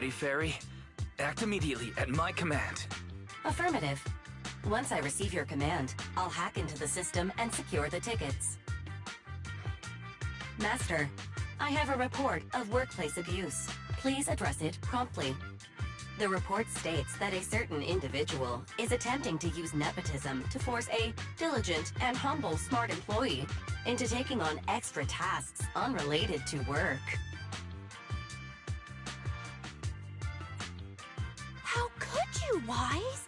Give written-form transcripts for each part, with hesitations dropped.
Ready, Fairy? Act immediately at my command. Affirmative. Once I receive your command, I'll hack into the system and secure the tickets. Master, I have a report of workplace abuse. Please address it promptly. The report states that a certain individual is attempting to use nepotism to force a diligent and humble smart employee into taking on extra tasks unrelated to work. How could you, Wise?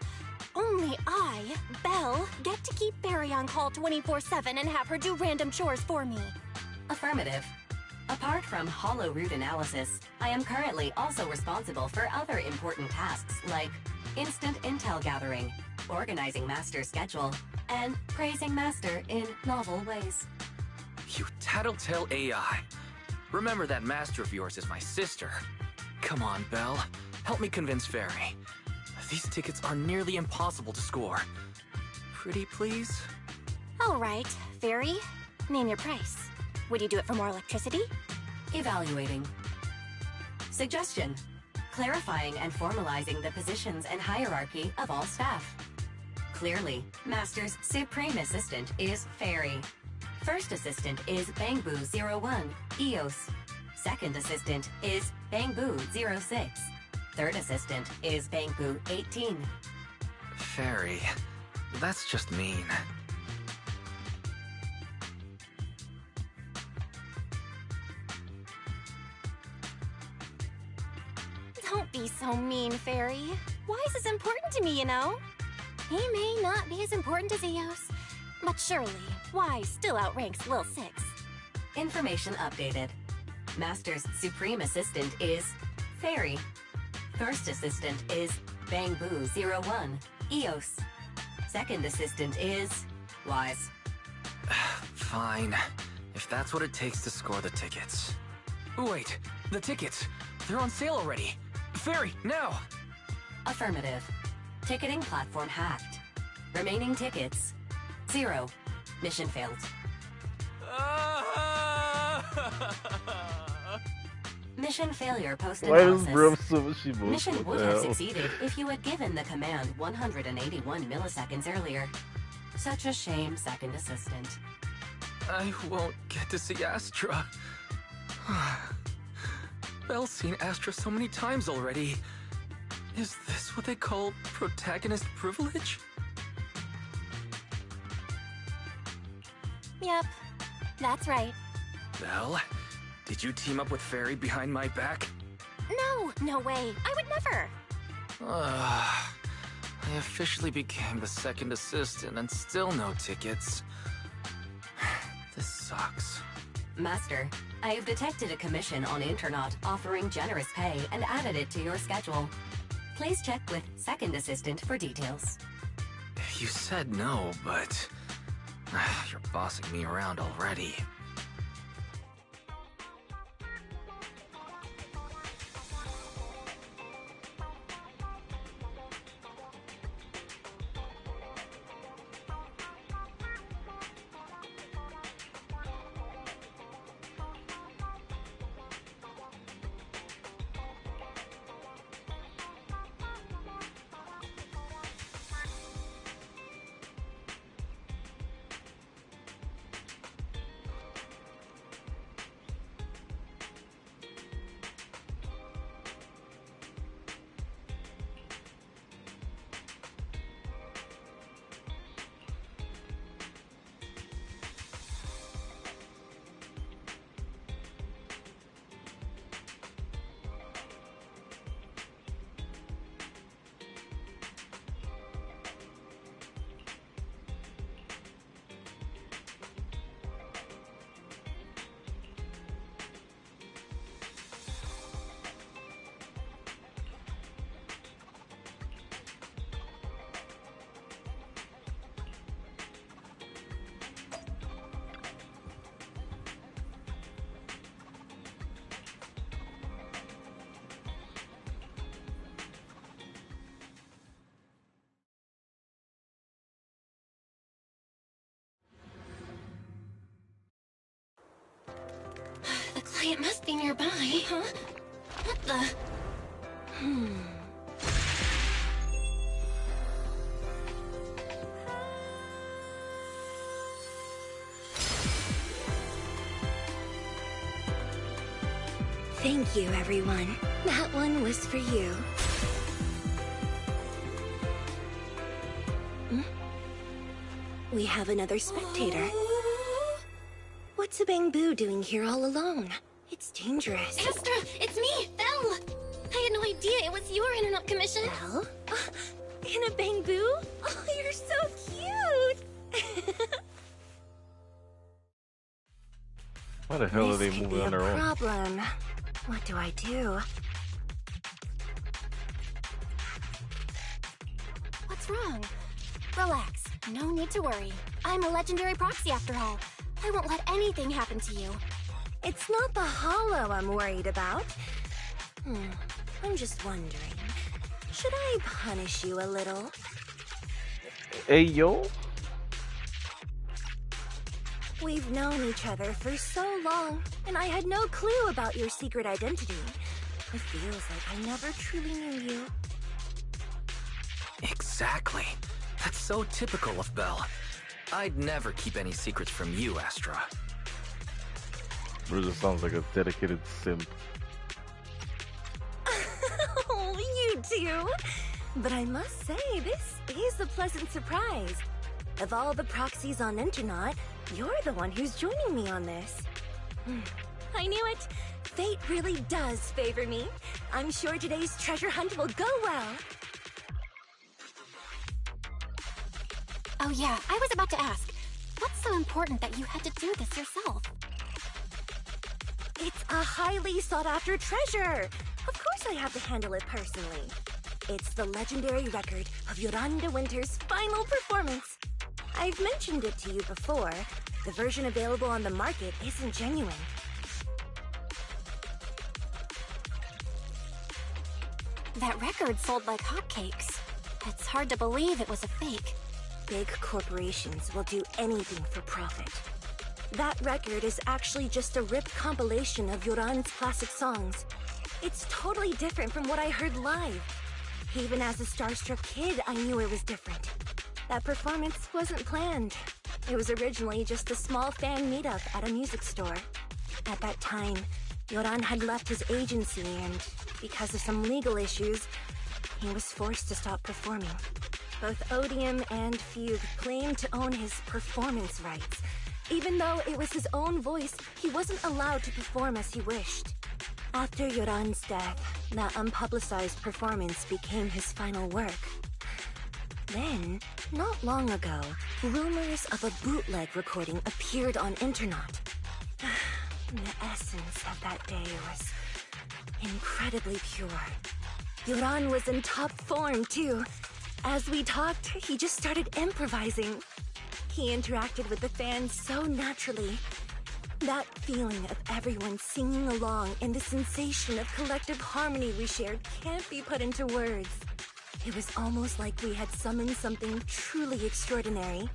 Only I, Belle, get to keep Barry on call 24/7 and have her do random chores for me. Affirmative. Apart from hollow root analysis, I am currently also responsible for other important tasks like instant intel gathering, organizing Master's schedule, and praising Master in novel ways. You tattletale AI. Remember that Master of yours is my sister. Come on, Belle. Help me convince Fairy. These tickets are nearly impossible to score. Pretty please? All right, Fairy, name your price. Would you do it for more electricity? Evaluating. Suggestion. Clarifying and formalizing the positions and hierarchy of all staff. Clearly, Master's Supreme Assistant is Fairy. First Assistant is Bangboo01, EOS. Second Assistant is Bangboo06. Third Assistant is Bangboo18. Fairy, that's just mean. Don't be so mean, Fairy. Wise is important to me, you know. He may not be as important as Eos, but surely Wise still outranks Lil Six. Information updated. Master's Supreme Assistant is Fairy. First Assistant is Bangboo01, EOS. Second Assistant is Wise. Fine, if that's what it takes to score the tickets. Wait, the tickets! They're on sale already! Fairy, now! Affirmative. Ticketing platform hacked. Remaining tickets, 0. Mission failed. Mission failure post-analysis. Why does Brim so much emotion? Mission would have succeeded if you had given the command 181 milliseconds earlier. Such a shame, Second Assistant. I won't get to see Astra. Belle's seen Astra so many times already. Is this what they call protagonist privilege? Yep, that's right. Belle, did you team up with Fairy behind my back? No way. I would never. I officially became the second assistant and still no tickets. This sucks. Master, I have detected a commission on Internaut offering generous pay and added it to your schedule. Please check with Second Assistant for details. You said no, but you're bossing me around already. The client must be nearby, huh? What the? Thank you, everyone. That one was for you. We have another spectator. What's a Bangbu doing here all alone? It's dangerous. Astra, it's me, Belle! I had no idea it was your internet commission. Belle? In a Bangbu? Oh, you're so cute! Why the hell are they This could moving be on a their own? problem. What do I do? What's wrong? Relax. No need to worry. I'm a legendary proxy after all. I won't let anything happen to you. It's not the hollow I'm worried about. I'm just wondering, should I punish you a little? Hey, yo. We've known each other for so long, and I had no clue about your secret identity. It feels like I never truly knew you. Exactly. That's so typical of Belle. I'd never keep any secrets from you, Astra. Bruiser sounds like a dedicated simp. Oh, you do? But I must say, this is a pleasant surprise. Of all the proxies on Internet, you're the one who's joining me on this. I knew it. Fate really does favor me. I'm sure today's treasure hunt will go well. Oh yeah, I was about to ask. What's so important that you had to do this yourself? It's a highly sought-after treasure. Of course I have to handle it personally. It's the legendary record of Yolanda Winter's final performance. I've mentioned it to you before. The version available on the market isn't genuine. That record sold like hotcakes. It's hard to believe it was a fake. Big corporations will do anything for profit. That record is actually just a ripped compilation of Yoran's classic songs. It's totally different from what I heard live. Even as a starstruck kid, I knew it was different. That performance wasn't planned. It was originally just a small fan meetup at a music store. At that time, Yoran had left his agency and, because of some legal issues, he was forced to stop performing. Both Odium and Fugue claimed to own his performance rights. Even though it was his own voice, he wasn't allowed to perform as he wished. After Yoran's death, that unpublicized performance became his final work. Then, not long ago, rumors of a bootleg recording appeared on Internet. The essence of that day was incredibly pure. Yoran was in top form, too. As we talked, he just started improvising. He interacted with the fans so naturally. That feeling of everyone singing along and the sensation of collective harmony we shared can't be put into words. It was almost like we had summoned something truly extraordinary.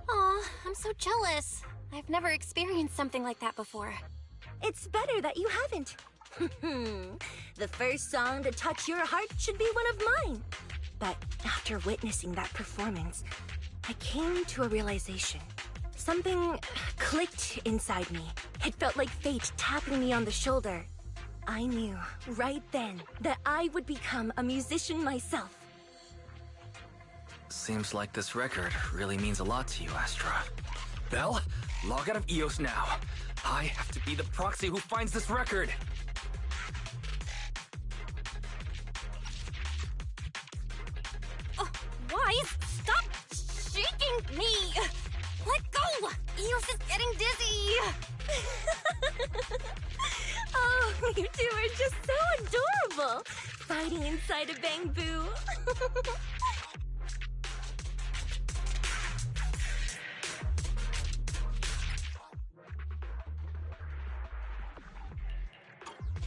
Aw, I'm so jealous. I've never experienced something like that before. It's better that you haven't. The first song to touch your heart should be one of mine. But after witnessing that performance, I came to a realization. Something clicked inside me. It felt like fate tapping me on the shoulder. I knew right then that I would become a musician myself. Seems like this record really means a lot to you, Astra. Belle, log out of EOS now. I have to be the proxy who finds this record. Oh, why? Stop shaking me! Let go! Eos is getting dizzy! Oh, you two are just so adorable! Fighting inside a Bangbu.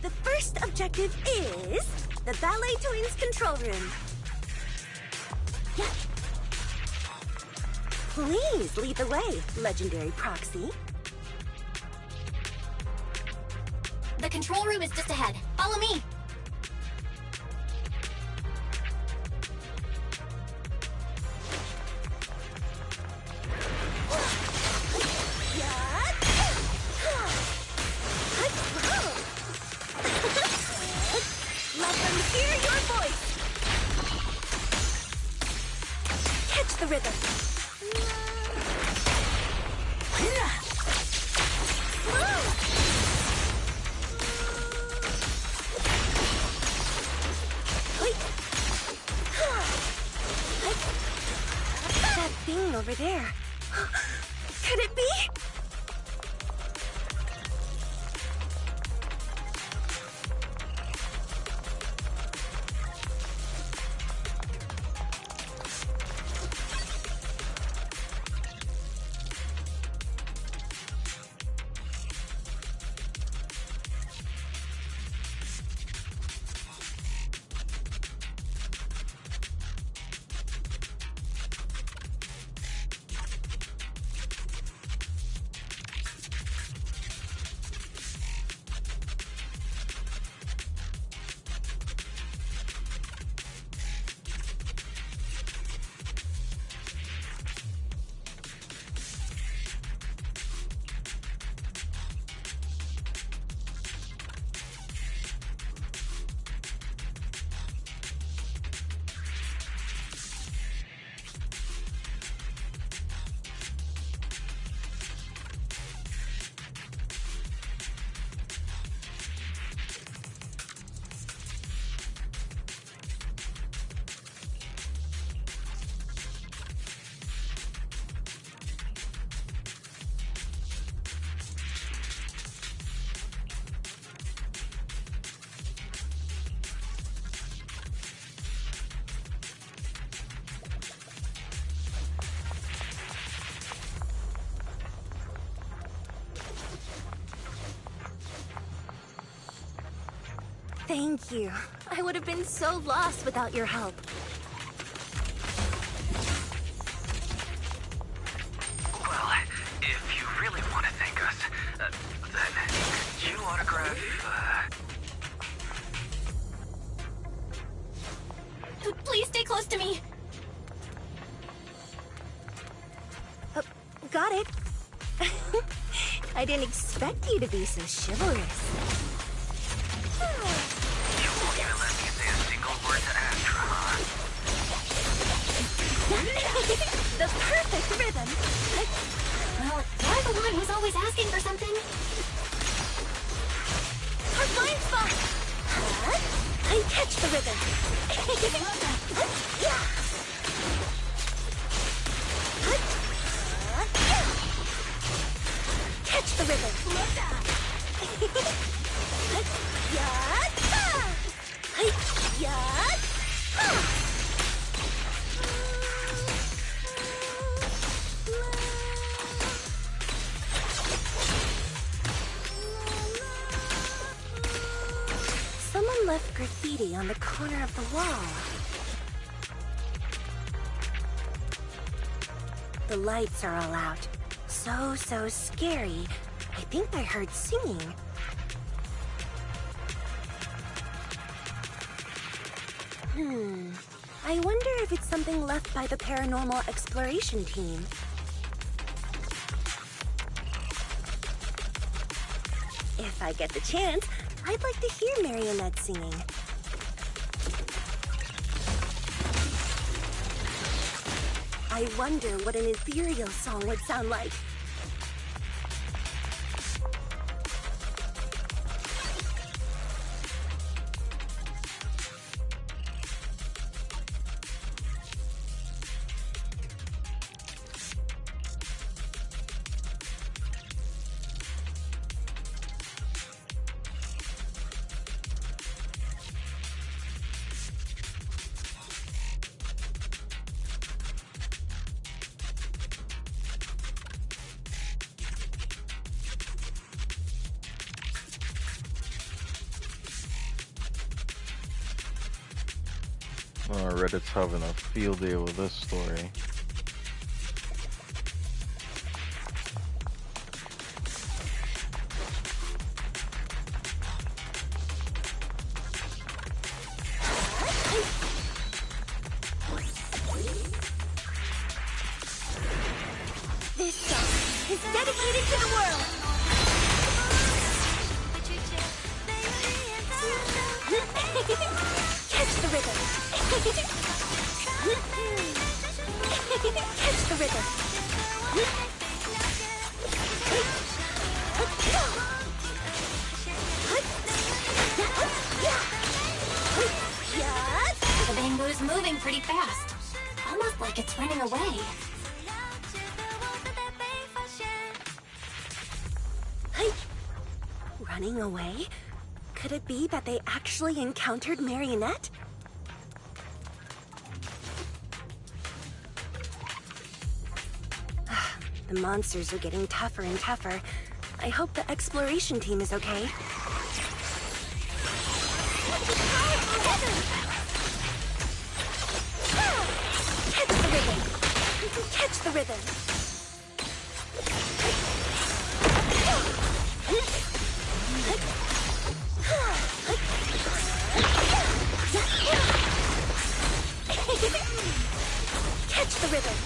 The first objective is the Ballet Twins control room. Yeah. Please lead the way, legendary proxy. The control room is just ahead. Follow me. Let them hear your voice. Catch the rhythm. That thing over there. Could it be? Thank you. I would have been so lost without your help. Well, if you really want to thank us, then could you autograph, Please stay close to me. Got it. I didn't expect you to be so chivalrous. You won't even let me say a single word to Astra, huh? The perfect rhythm. Well, you're the one who's always asking for something. Our blind spot. And catch the rhythm. Catch the rhythm. Someone left graffiti on the corner of the wall. The lights are all out. So scary. I think I heard singing. I wonder if it's something left by the paranormal exploration team. If I get the chance, I'd like to hear Marionette singing. I wonder what an ethereal song would sound like. Oh, Reddit's having a field day with this story. fast. Almost like it's running away. Hey! Running away? Could it be that they actually encountered Marionette? The monsters are getting tougher and tougher. I hope the exploration team is okay. Catch the rhythm! Catch the rhythm! Catch the rhythm!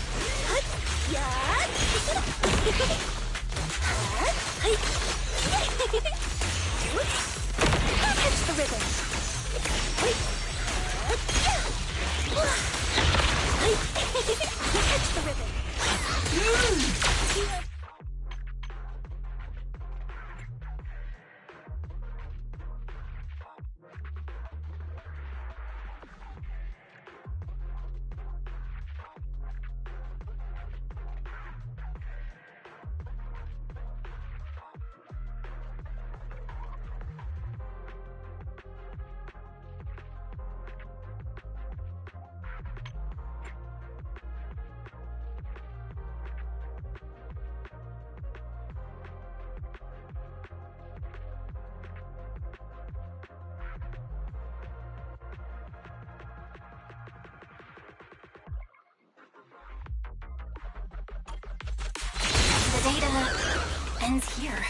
Catch the rhythm! Catch the rhythm! The data ends here.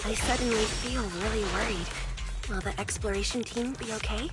I suddenly feel really worried. Will the exploration team be okay?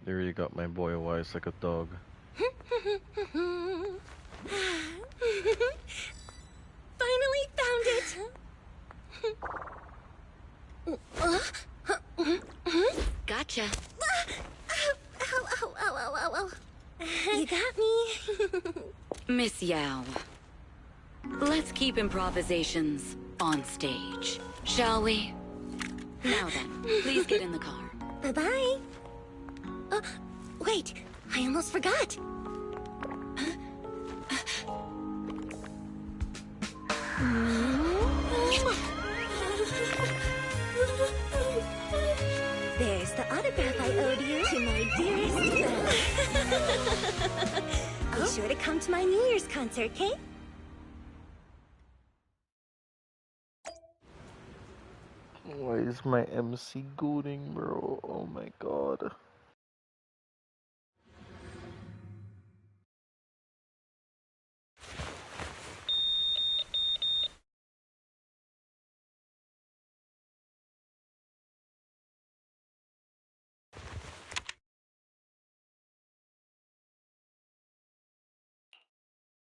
There you got my boy wise like a dog. Finally found it! Gotcha. Ow, ow, ow, ow, ow, ow. You got me. Miss Yao. Let's keep improvisations on stage, shall we? Now then, please get in the car. Bye-bye. Wait, I almost forgot. There's the autograph I owed you to my dearest Belle. Be sure to come to my New Year's concert, okay? Why is my MC gooning, bro? Oh my god.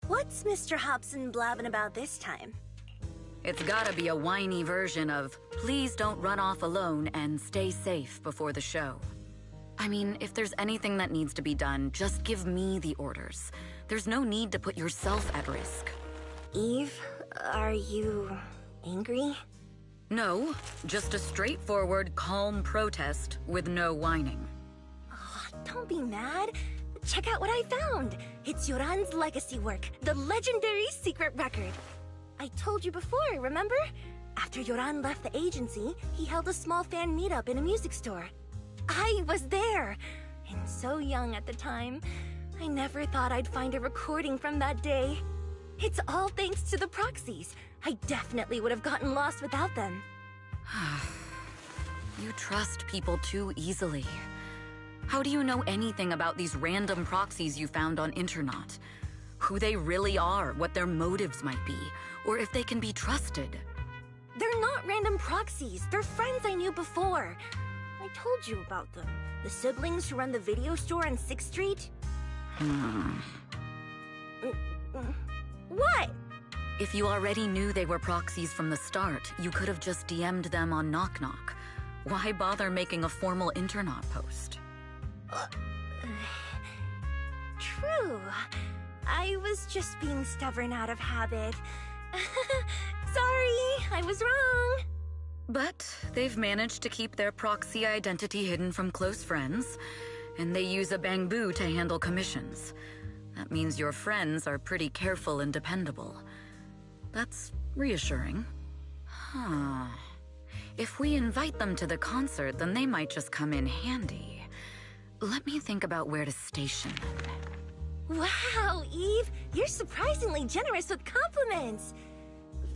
What's Mr. Hobson blabbing about this time? It's gotta be a whiny version of, please don't run off alone and stay safe before the show. I mean, if there's anything that needs to be done, just give me the orders. There's no need to put yourself at risk. Eve, are you angry? No, just a straightforward, calm protest with no whining. Oh, don't be mad. Check out what I found. It's Yoran's legacy work, the legendary secret record. I told you before, remember? After Yoran left the agency, he held a small fan meetup in a music store. I was there, and so young at the time. I never thought I'd find a recording from that day. It's all thanks to the proxies. I definitely would have gotten lost without them. You trust people too easily. How do you know anything about these random proxies you found on Internaut? Who they really are, what their motives might be, or if they can be trusted? They're not random proxies. They're friends I knew before. I told you about them. The siblings who run the video store on 6th Street. What? If you already knew they were proxies from the start, you could have just DM'd them on Knock Knock. Why bother making a formal Internaut post? True. I was just being stubborn out of habit. Sorry, I was wrong. But they've managed to keep their proxy identity hidden from close friends, and they use a bamboo to handle commissions. That means your friends are pretty careful and dependable. That's reassuring. Huh. If we invite them to the concert, then they might just come in handy. Let me think about where to station them. Wow, Eve, you're surprisingly generous with compliments.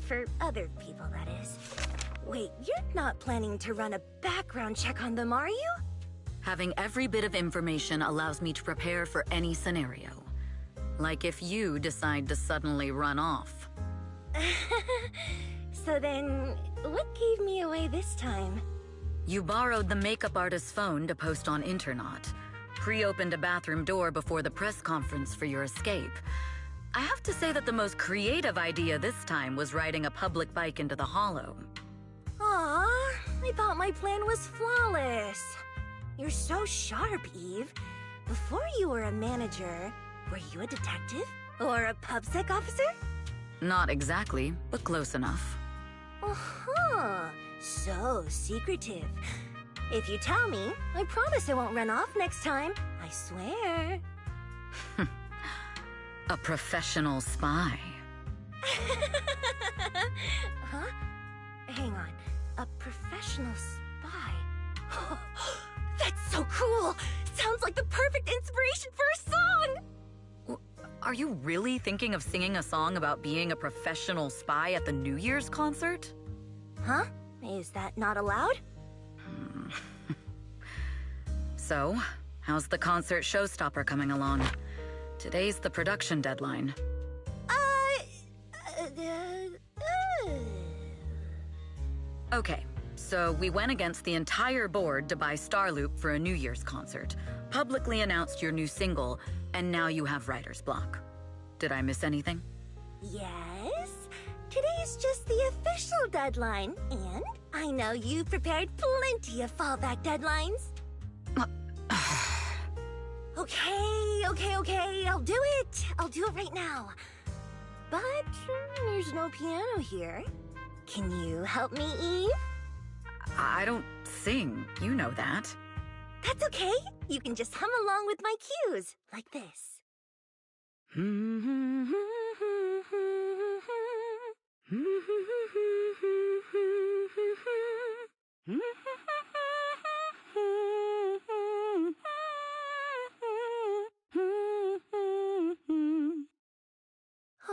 For other people, that is. Wait, you're not planning to run a background check on them, are you? Having every bit of information allows me to prepare for any scenario. Like if you decide to suddenly run off. So then, what gave me away this time? You borrowed the makeup artist's phone to post on Internaut. Pre-opened a bathroom door before the press conference for your escape. I have to say that the most creative idea this time was riding a public bike into the hollow. Aw, I thought my plan was flawless. You're so sharp, Eve. Before you were a manager, were you a detective? Or a PubSec officer? Not exactly, but close enough. Uh-huh. So secretive. If you tell me, I promise I won't run off next time. I swear. A professional spy. Huh? Hang on. A professional spy? That's so cool! Sounds like the perfect inspiration for a song! Are you really thinking of singing a song about being a professional spy at the New Year's concert? Huh? Is that not allowed? So, how's the concert showstopper coming along? Today's the production deadline. Okay, so we went against the entire board to buy Starloop for a New Year's concert, publicly announced your new single, and now you have writer's block. Did I miss anything? Yes. Today's just the official deadline, and I know you've prepared plenty of fallback deadlines. Okay, I'll do it. I'll do it right now. But there's no piano here. Can you help me, Eve? I don't sing, you know that. That's okay. You can just hum along with my cues, like this.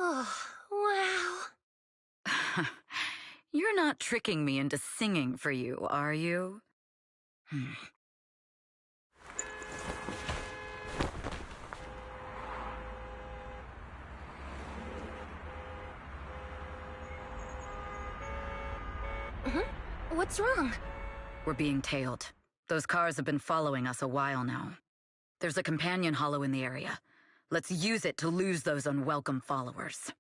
Oh, wow. You're not tricking me into singing for you, are you? What's wrong? We're being tailed. Those cars have been following us a while now. There's a companion hollow in the area. Let's use it to lose those unwelcome followers.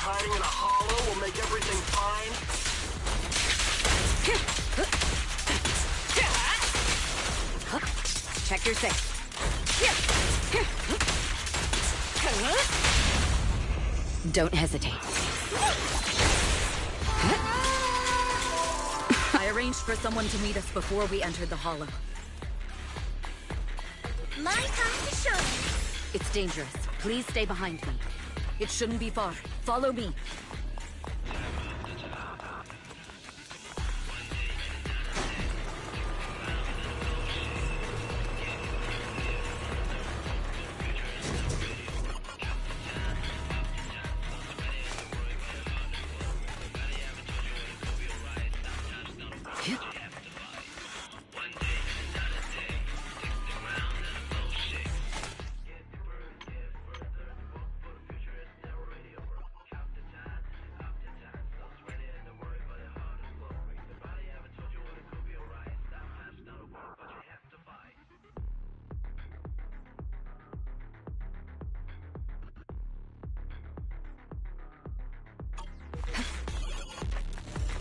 hiding in a hollow will make everything fine? Check your six. Don't hesitate. I arranged for someone to meet us before we entered the hollow. My time to shine. It's dangerous. Please stay behind me. It shouldn't be far. Follow me.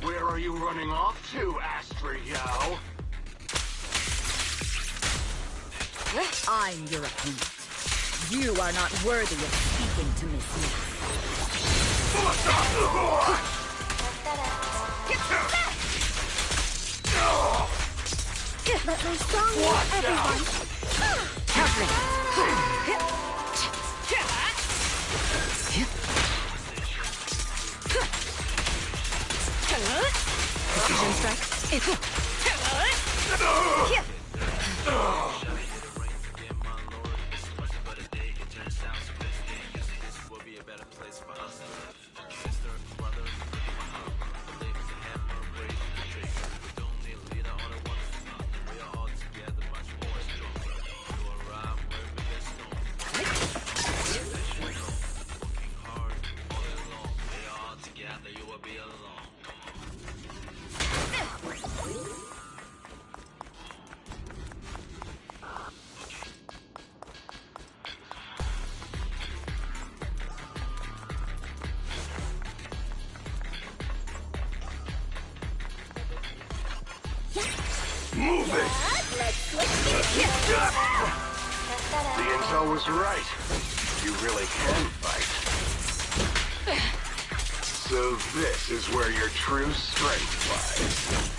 Where are you running off to, Astra-Yo? I'm your opponent. You are not worthy of speaking to Miss Me. Let my song reach everyone. Precision strike. Move it! Let's switch gears. The intel was right. You really can fight. So this is where your true strength lies.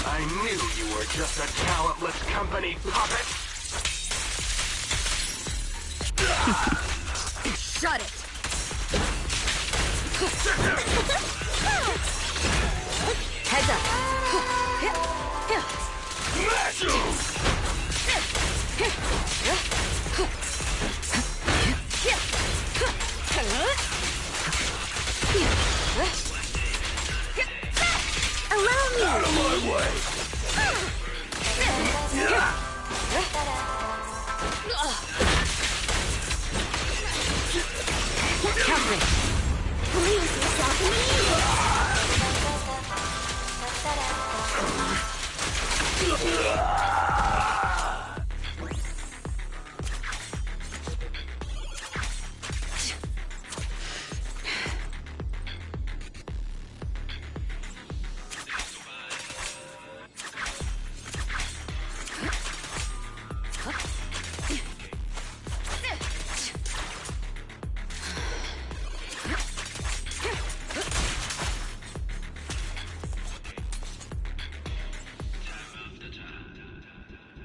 I knew you were just a talentless company puppet. Shut it! Heads up! Smash him! Allow me. Out of my way! Cover it! Lose yourself in the music.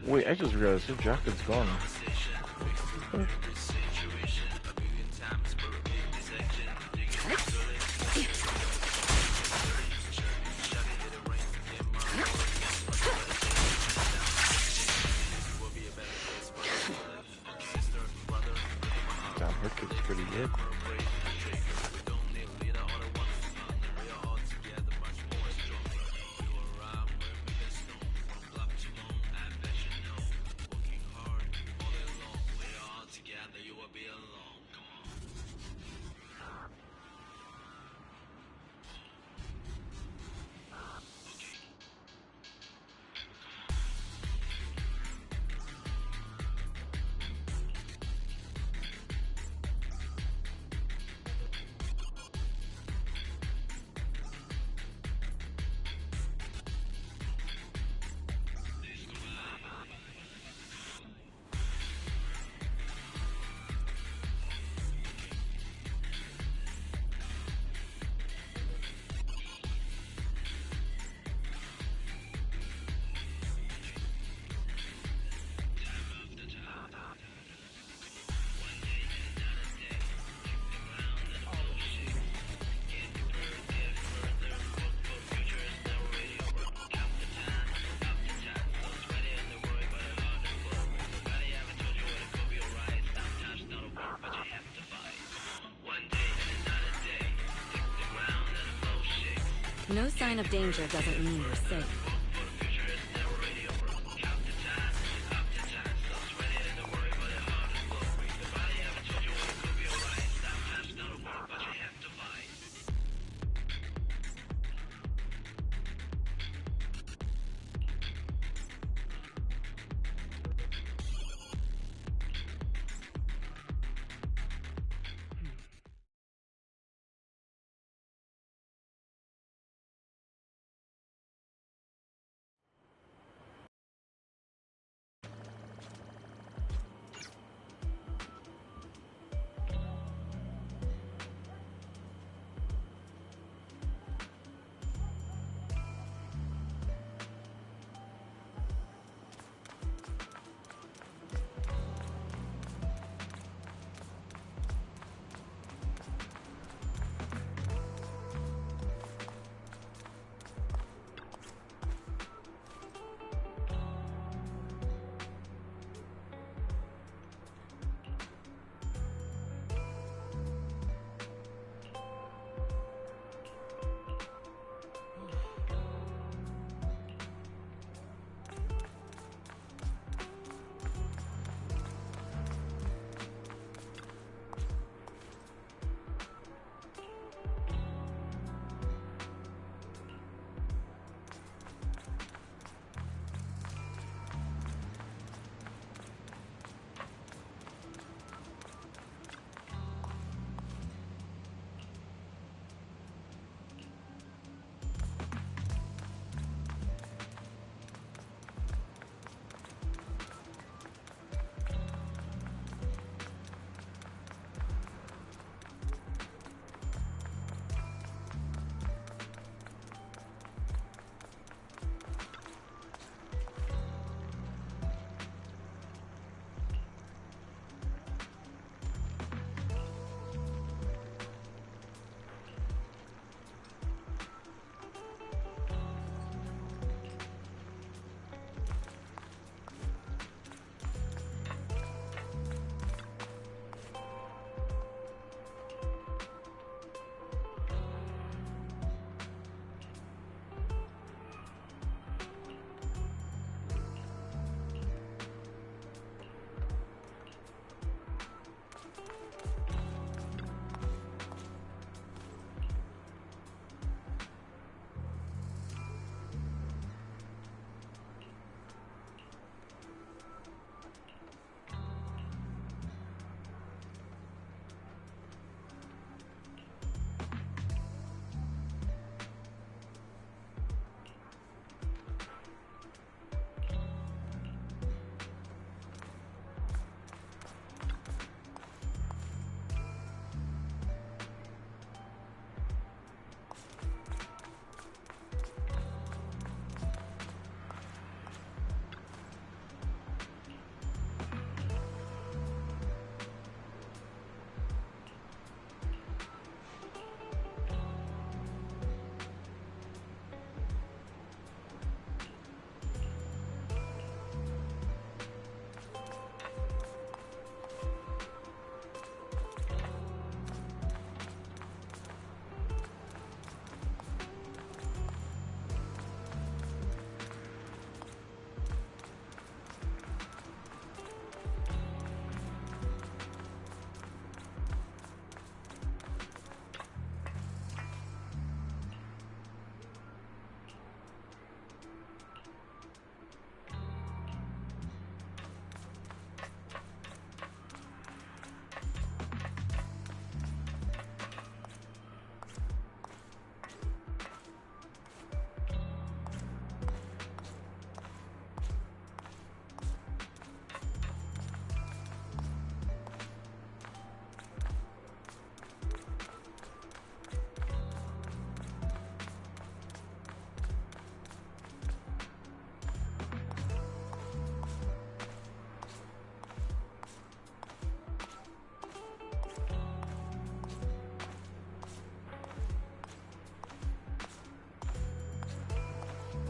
Wait, I just realized his jacket's gone. Damn, her kid's pretty good. No sign of danger doesn't mean we're safe.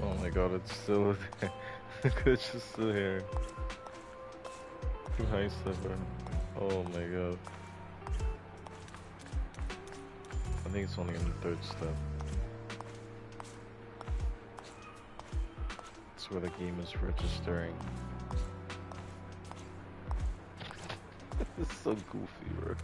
Oh my god, it's still there. The glitch is still here. Too high stepper. Oh my god. I think it's only in the third step. where the game is registering. It's so goofy, bro.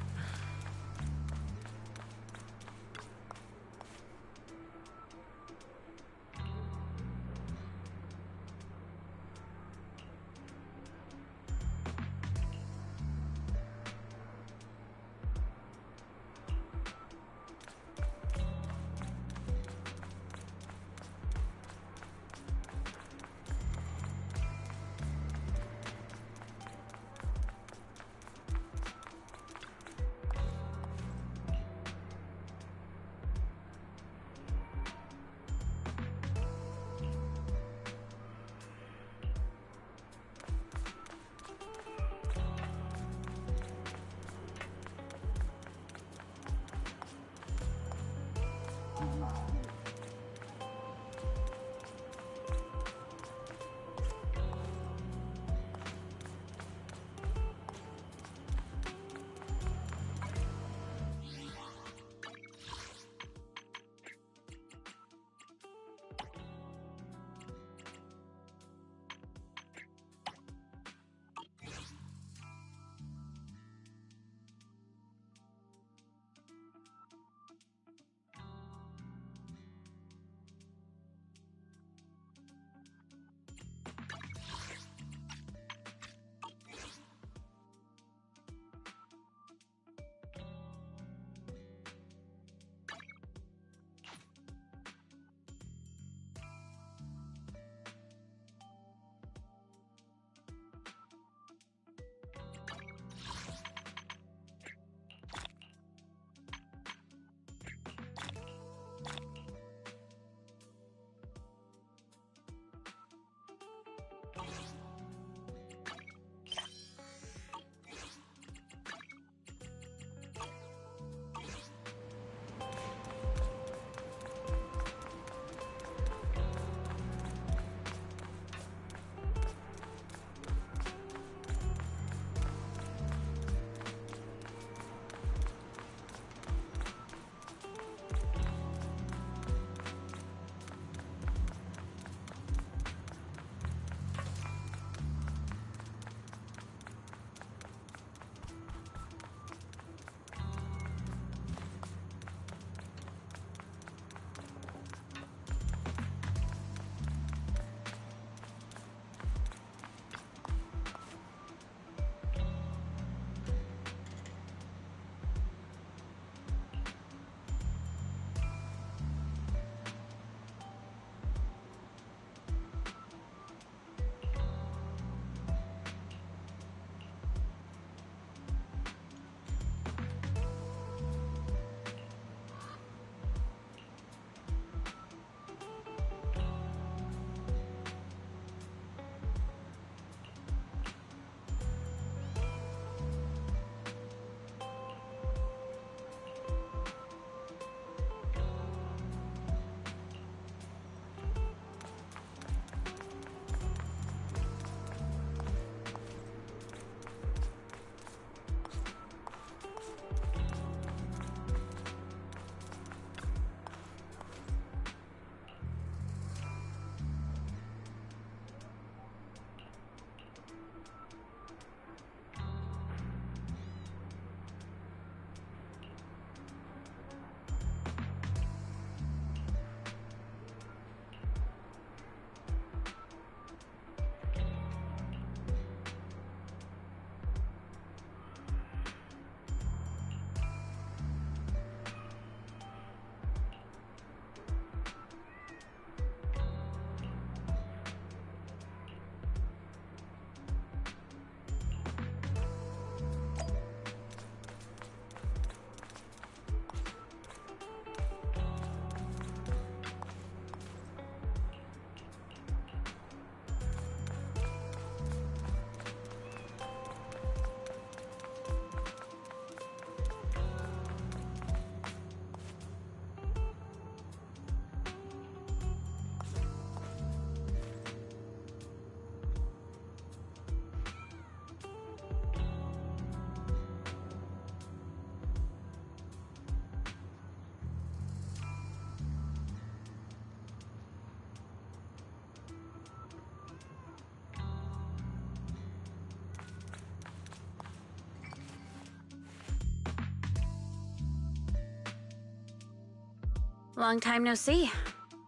Long time no see.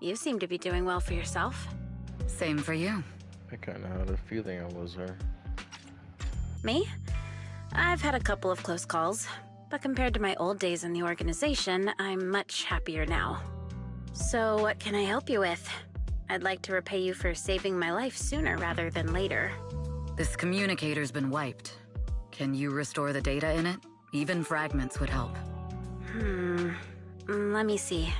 You seem to be doing well for yourself. Same for you. I kinda had a feeling I was her. Me? I've had a couple of close calls, but compared to my old days in the organization, I'm much happier now. So what can I help you with? I'd like to repay you for saving my life sooner rather than later. This communicator's been wiped. Can you restore the data in it? Even fragments would help. Let me see.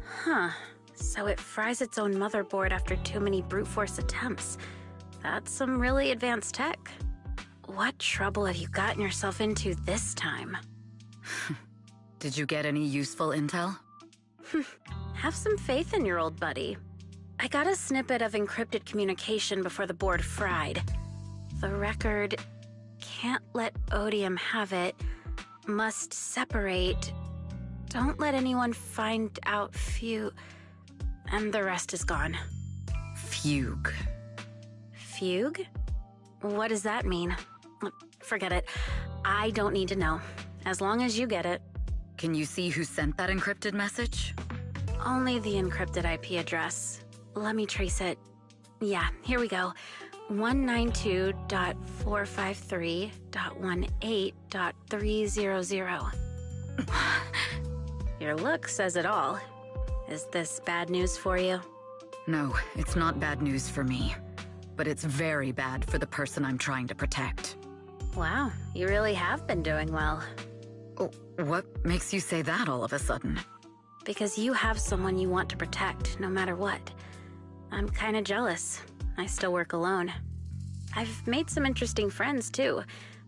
Huh. So it fries its own motherboard after too many brute force attempts. That's some really advanced tech. What trouble have you gotten yourself into this time? Did you get any useful intel? Have some faith in your old buddy. I got a snippet of encrypted communication before the board fried. The record can't let Odium have it. Must separate. Don't let anyone find out and the rest is gone. Fugue. Fugue? What does that mean? Forget it. I don't need to know. As long as you get it. Can you see who sent that encrypted message? Only the encrypted IP address. Let me trace it. Yeah, here we go. 192.453.18.300. Your look says it all. Is this bad news for you? No, it's not bad news for me. But it's very bad for the person I'm trying to protect. Wow, you really have been doing well. Oh, what makes you say that all of a sudden? Because you have someone you want to protect, no matter what. I'm kinda jealous. I still work alone. I've made some interesting friends, too,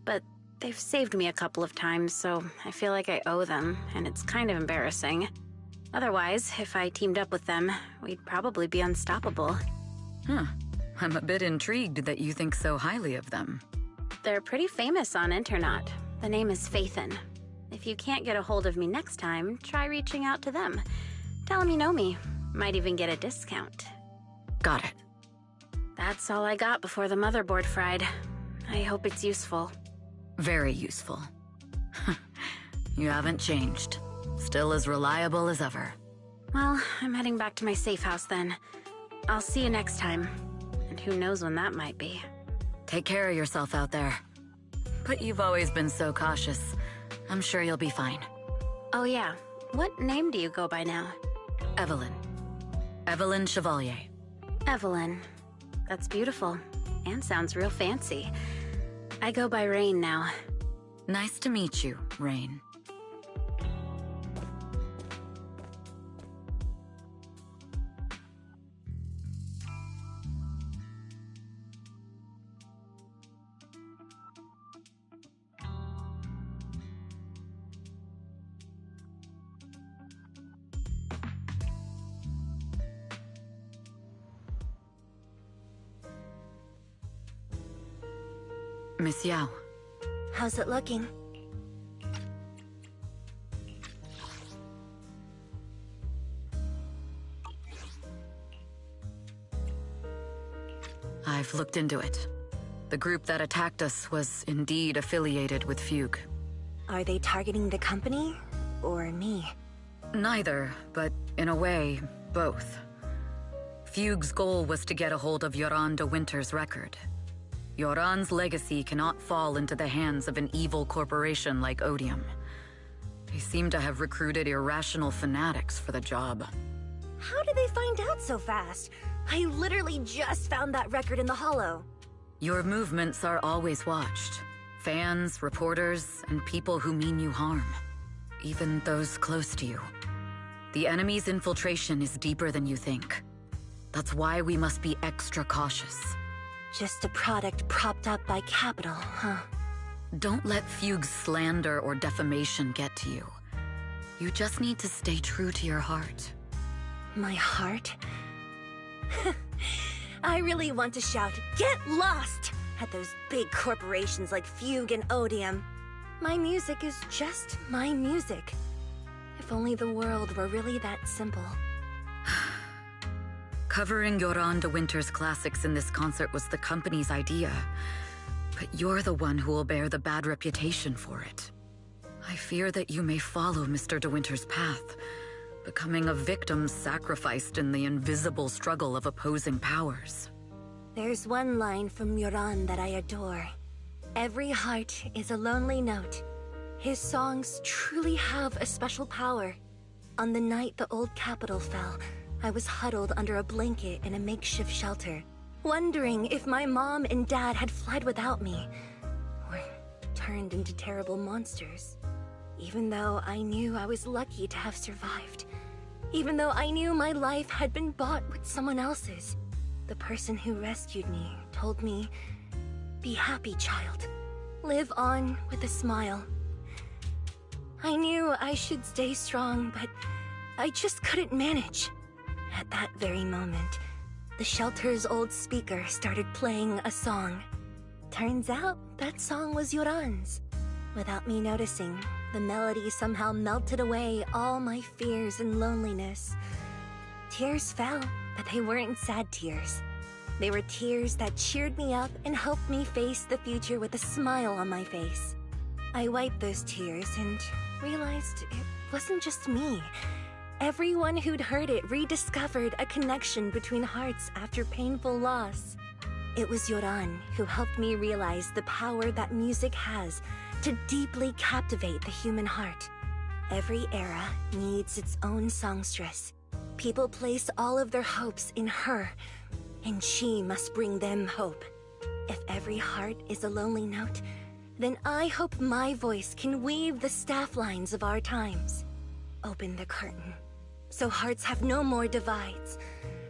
but they've saved me a couple of times, so I feel like I owe them, and it's kind of embarrassing. Otherwise, if I teamed up with them, we'd probably be unstoppable. Huh. I'm a bit intrigued that you think so highly of them. They're pretty famous on Internet. The name is Faithin. If you can't get a hold of me next time, try reaching out to them. Tell them you know me. Might even get a discount. Got it. That's all I got before the motherboard fried. I hope it's useful. Very useful. You haven't changed. Still as reliable as ever. Well, I'm heading back to my safe house then. I'll see you next time. And who knows when that might be. Take care of yourself out there. But you've always been so cautious. I'm sure you'll be fine. Oh yeah, what name do you go by now? Evelyn. Evelyn Chevalier. Evelyn. That's beautiful. And sounds real fancy. I go by Rain now. Nice to meet you, Rain. Miss Yao. How's it looking? I've looked into it. The group that attacked us was indeed affiliated with Fugue. Are they targeting the company or me? Neither, but in a way, both. Fugue's goal was to get a hold of Yoran de Winter's record. Yoran's legacy cannot fall into the hands of an evil corporation like Odium. They seem to have recruited irrational fanatics for the job. How did they find out so fast? I literally just found that record in the hollow. Your movements are always watched. Fans, reporters, and people who mean you harm. Even those close to you. The enemy's infiltration is deeper than you think. That's why we must be extra cautious. Just a product propped up by capital, huh? Don't let Fugue's slander or defamation get to you. You just need to stay true to your heart. My heart? I really want to shout, "Get lost!" at those big corporations like Fugue and Odium. My music is just my music. If only the world were really that simple. Covering Yoran de Winter's classics in this concert was the company's idea. But you're the one who will bear the bad reputation for it. I fear that you may follow Mr. de Winter's path, becoming a victim sacrificed in the invisible struggle of opposing powers. There's one line from Yoran that I adore. Every heart is a lonely note. His songs truly have a special power. On the night the old capital fell, I was huddled under a blanket in a makeshift shelter, wondering if my mom and dad had fled without me, or turned into terrible monsters. Even though I knew I was lucky to have survived. Even though I knew my life had been bought with someone else's. The person who rescued me told me, "Be happy, child. Live on with a smile." I knew I should stay strong, but I just couldn't manage. At that very moment, the shelter's old speaker started playing a song. Turns out, that song was Yoran's. Without me noticing, the melody somehow melted away all my fears and loneliness. Tears fell, but they weren't sad tears. They were tears that cheered me up and helped me face the future with a smile on my face. I wiped those tears and realized it wasn't just me. Everyone who'd heard it rediscovered a connection between hearts after painful loss. It was Yoran who helped me realize the power that music has to deeply captivate the human heart. Every era needs its own songstress. People place all of their hopes in her, and she must bring them hope. If every heart is a lonely note, then I hope my voice can weave the staff lines of our times. Open the curtain, so hearts have no more divides.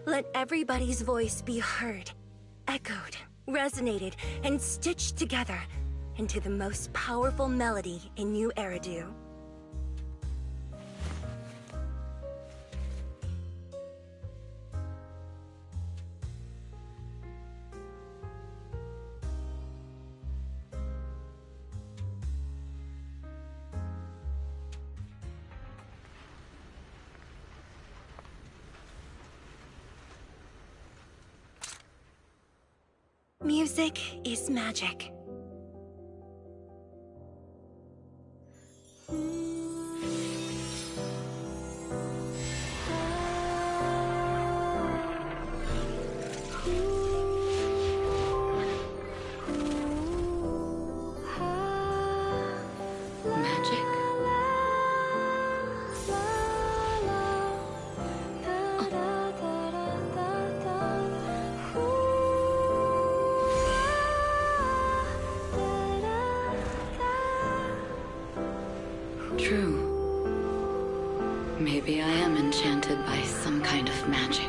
Let everybody's voice be heard, echoed, resonated, and stitched together into the most powerful melody in New Eridu. Music is magic. True. Maybe I am enchanted by some kind of magic.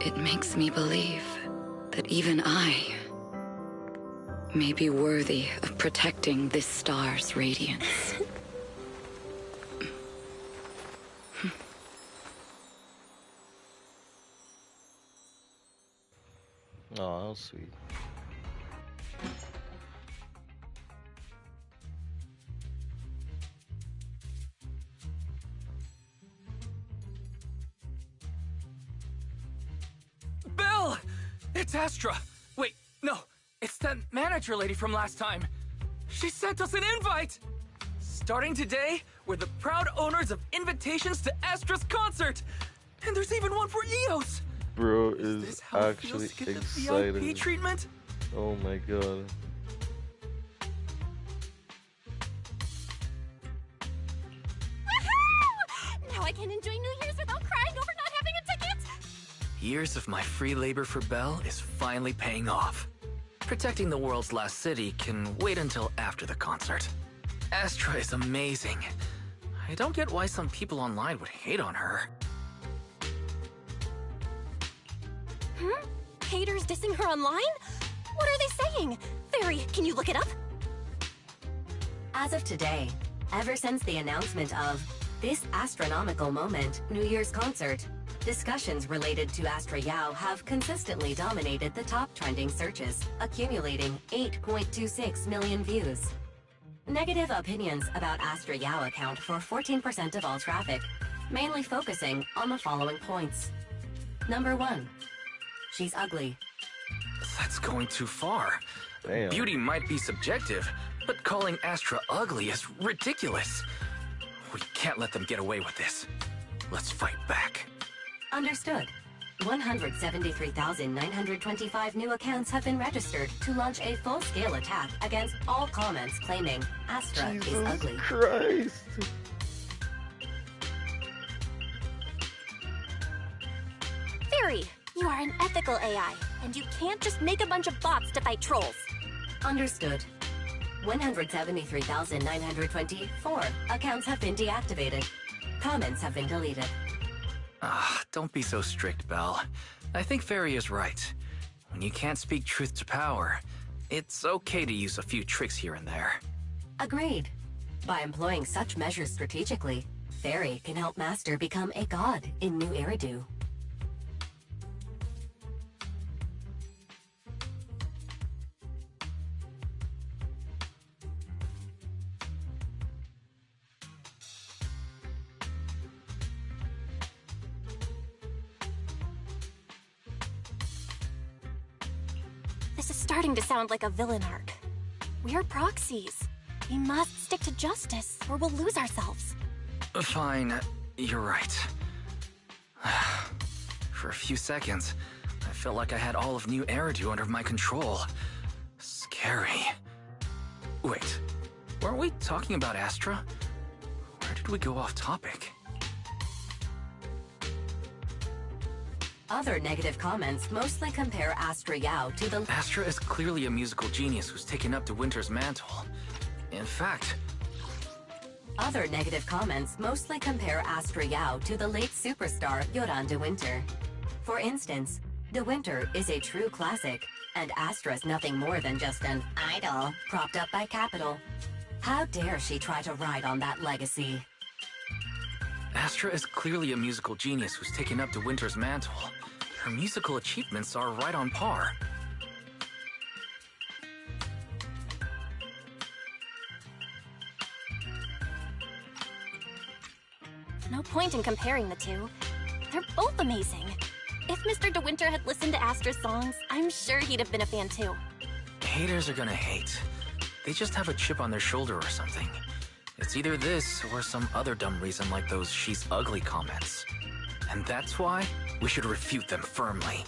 It makes me believe that even I may be worthy of protecting this star's radiance. Oh, that was sweet. Belle! It's Astra! Wait, no, it's that manager lady from last time. She sent us an invite! Starting today, we're the proud owners of invitations to Astra's concert! And there's even one for EOS! Bro Is is this how it feels actually to get the excited. VIP treatment? Oh my god. Now I can enjoy New Year's without crying over not having a ticket! Years of my free labor for Belle is finally paying off. Protecting the world's last city can wait until after the concert. Astra is amazing. I don't get why some people online would hate on her. Haters dissing her online? What are they saying? Fairy, can you look it up? As of today, ever since the announcement of this Astra-Nomical moment New Year's concert, Discussions related to Astra-Yao have consistently dominated the top trending searches, accumulating 8.26 million views. Negative opinions about Astra-Yao account for 14% of all traffic, mainly focusing on the following points. Number 1. She's ugly. That's going too far. Damn. Beauty might be subjective, but calling Astra ugly is ridiculous. We can't let them get away with this. Let's fight back. Understood. 173,925 new accounts have been registered to launch a full-scale attack against all comments claiming Astra is ugly. Christ. Fairy, you are an ethical AI, and you can't just make a bunch of bots to fight trolls. Understood. 173,924 accounts have been deactivated. Comments have been deleted. Don't be so strict, Belle. I think Fairy is right. When you can't speak truth to power, it's okay to use a few tricks here and there. Agreed. By employing such measures strategically, Fairy can help Master become a god in New Eridu. This is starting to sound like a villain arc. We're proxies. We must stick to justice, or we'll lose ourselves. Fine, you're right. For a few seconds, I felt like I had all of New Eridu under my control. Scary. Wait, weren't we talking about Astra? Where did we go off topic? Other negative comments mostly compare Astra-Yao to the... Astra is clearly a musical genius who's taken up De Winter's mantle. In fact... Other negative comments mostly compare Astra-Yao to the late superstar Yoran De Winter. For instance, De Winter is a true classic, and Astra's nothing more than just an idol propped up by capital. How dare she try to ride on that legacy? Astra is clearly a musical genius who's taken up De Winter's mantle. Her musical achievements are right on par. No point in comparing the two. They're both amazing. If Mr. De Winter had listened to Astra's songs, I'm sure he'd have been a fan too. Haters are gonna hate. They just have a chip on their shoulder or something. It's either this or some other dumb reason like those "she's ugly" comments. And that's why we should refute them firmly.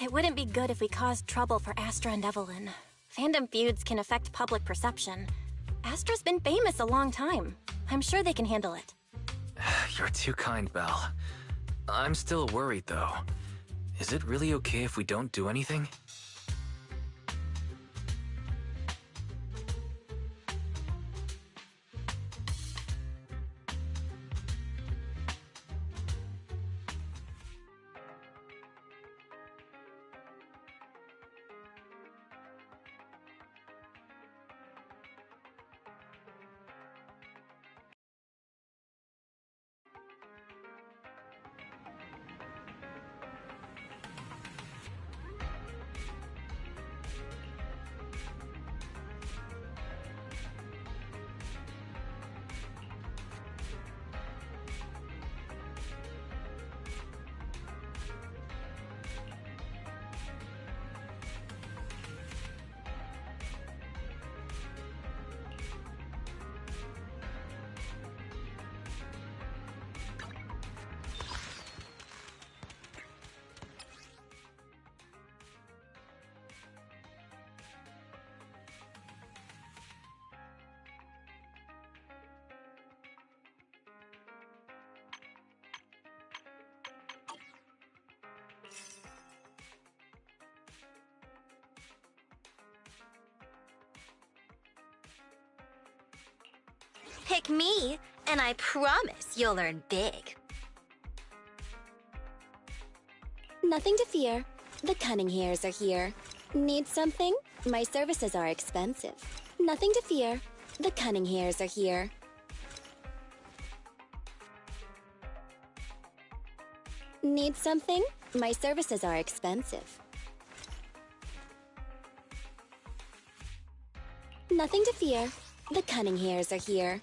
It wouldn't be good if we caused trouble for Astra and Evelyn. Fandom feuds can affect public perception. Astra's been famous a long time. I'm sure they can handle it. You're too kind, Belle. I'm still worried, though. Is it really okay if we don't do anything? Pick me, and I promise you'll earn big. Nothing to fear. The cunning hairs are here. Need something? My services are expensive. Nothing to fear. The cunning hairs are here. Need something? My services are expensive. Nothing to fear. The cunning hairs are here.